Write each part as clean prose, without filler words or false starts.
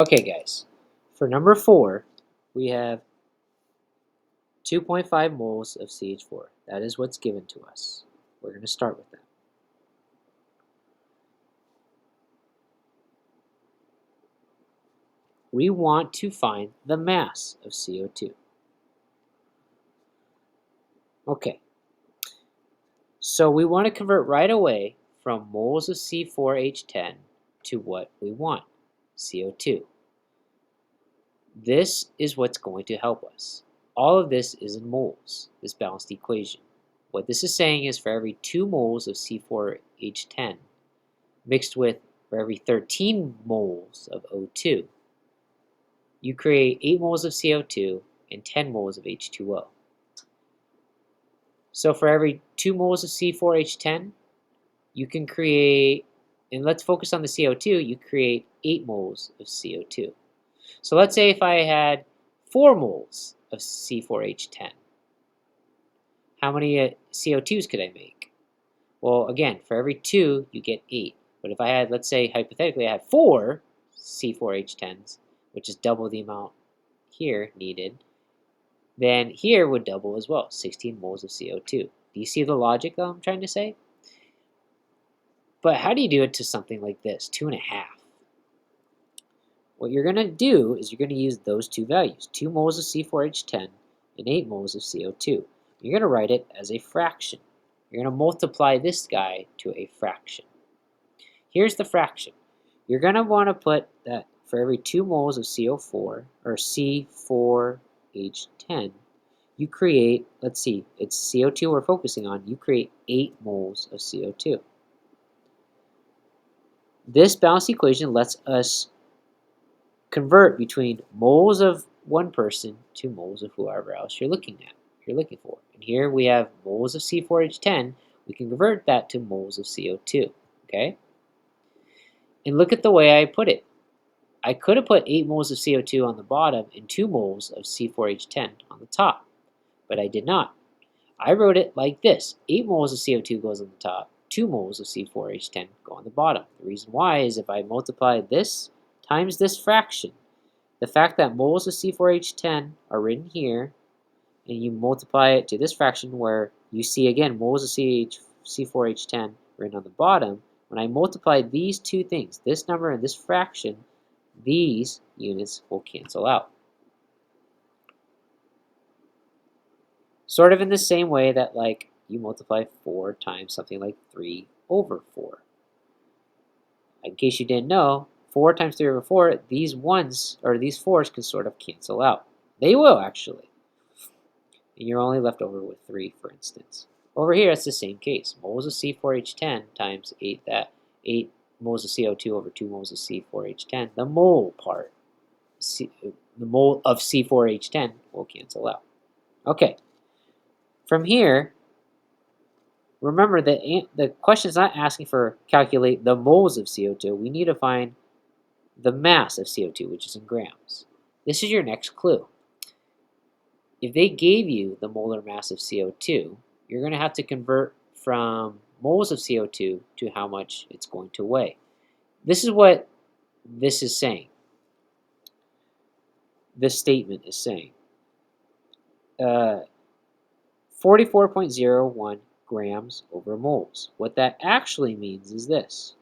Okay, guys, for number 4, we have 2.5 moles of CH4. That is what's given to us. We're going to start with that. We want to find the mass of CO2. Okay, so we want to convert right away from moles of C4H10 to what we want, CO2. This is what's going to help us. All of this is in moles, this balanced equation. What this is saying is for every 2 moles of C4H10 mixed with for every 13 moles of O2, you create 8 moles of CO2 and 10 moles of H2O. So for every 2 moles of C4H10, you can create, and let's focus on the CO2, you create 8 moles of CO2. So let's say if I had 4 moles of C4H10, how many CO2s could I make? Well, again, for every 2, you get 8. But if I had, let's say, hypothetically, I had 4 C4H10s, which is double the amount here needed, then here would double as well, 16 moles of CO2. Do you see the logic that I'm trying to say? But how do you do it to something like this, 2.5? What you're going to do is you're going to use those two values, 2 moles of C4H10 and 8 moles of CO2. You're going to write it as a fraction. You're going to multiply this guy to a fraction. Here's the fraction. You're going to want to put that for every 2 moles of CO4 or C4H10, you create, let's see, it's CO2 we're focusing on, you create 8 moles of CO2. This balanced equation lets us convert between moles of one person to moles of whoever else you're looking for. And here we have moles of C4H10. We can convert that to moles of CO2, okay? And look at the way I put it. I could have put 8 moles of CO2 on the bottom and 2 moles of C4H10 on the top, but I did not. I wrote it like this. 8 moles of CO2 goes on the top, 2 moles of C4H10 go on the bottom. The reason why is if I multiply this times this fraction, the fact that moles of C4H10 are written here, and you multiply it to this fraction where you see again moles of C4H10 written on the bottom, when I multiply these two things, this number and this fraction, these units will cancel out. Sort of in the same way that like you multiply 4 times something like 3 over 4. In case you didn't know, 4 times 3 over 4, these ones, or these 4's can sort of cancel out. They will actually. And you're only left over with 3, for instance. Over here, it's the same case. Moles of C4H10 times 8 moles of CO2 over 2 moles of C4H10. The mole part, the mole of C4H10 will cancel out. Okay. From here, remember that the question is not asking for calculate the moles of CO2. We need to find the mass of CO2, which is in grams. This is your next clue. If they gave you the molar mass of CO2, you're going to have to convert from moles of CO2 to how much it's going to weigh. This is what this is saying. This statement is saying 44.01 grams over moles. What that actually means is this.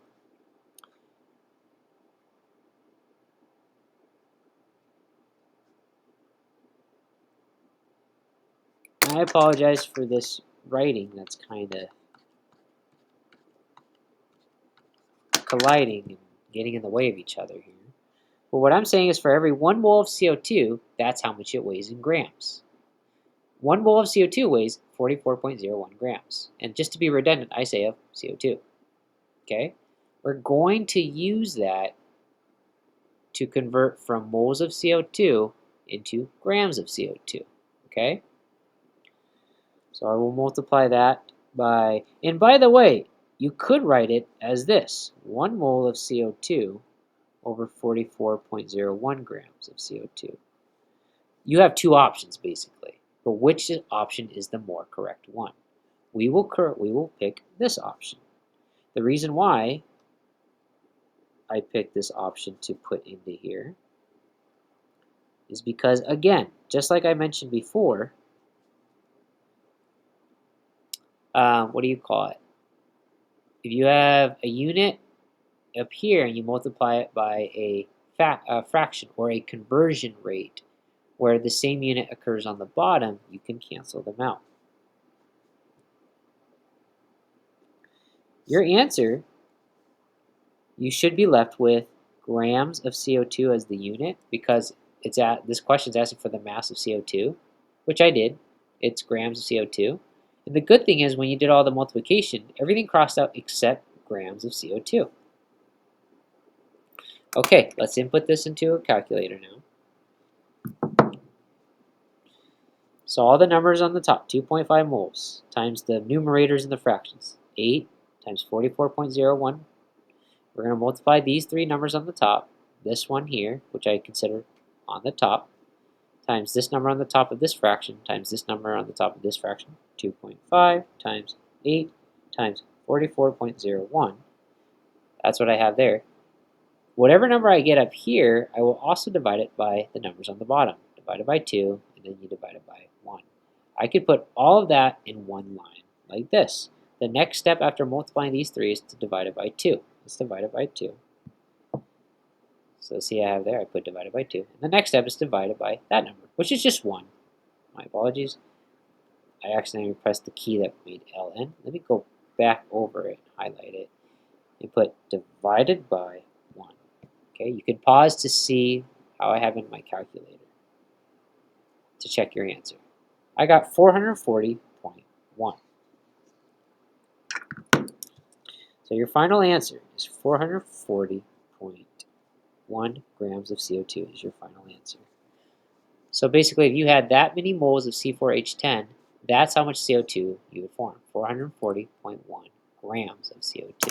I apologize for this writing that's kind of colliding and getting in the way of each other here. But what I'm saying is for every 1 mole of CO2, that's how much it weighs in grams. 1 mole of CO2 weighs 44.01 grams. And just to be redundant, I say of CO2. Okay? We're going to use that to convert from moles of CO2 into grams of CO2. Okay? So I will multiply that by, and by the way, you could write it as this, 1 mole of CO2 over 44.01 grams of CO2. You have 2 options basically, but which option is the more correct one? We will pick this option. The reason why I picked this option to put into here is because, again, just like I mentioned before, what do you call it? If you have a unit up here and you multiply it by a fraction or a conversion rate where the same unit occurs on the bottom, you can cancel them out. Your answer, you should be left with grams of CO2 as the unit because this question is asking for the mass of CO2, which I did. It's grams of CO2. And the good thing is when you did all the multiplication, everything crossed out except grams of CO2. Okay, let's input this into a calculator now. So all the numbers on the top, 2.5 moles, times the numerators and the fractions, 8 times 44.01. We're going to multiply these three numbers on the top, this one here, which I consider on the top, times this number on the top of this fraction, times this number on the top of this fraction, 2.5 times 8 times 44.01. That's what I have there. Whatever number I get up here, I will also divide it by the numbers on the bottom. Divide it by 2, and then you divide it by 1. I could put all of that in one line, like this. The next step after multiplying these three is to divide it by 2. Let's divide it by 2. So see I have there, I put divided by 2. And the next step is divided by that number, which is just 1. My apologies. I accidentally pressed the key that made ln. Let me go back over it, highlight it, and put divided by 1. Okay, you can pause to see how I have in my calculator to check your answer. I got 440.1. So your final answer is 440.1 grams of CO2 is your final answer. So basically, if you had that many moles of C4H10, that's how much CO2 you would form, 440.1 grams of CO2.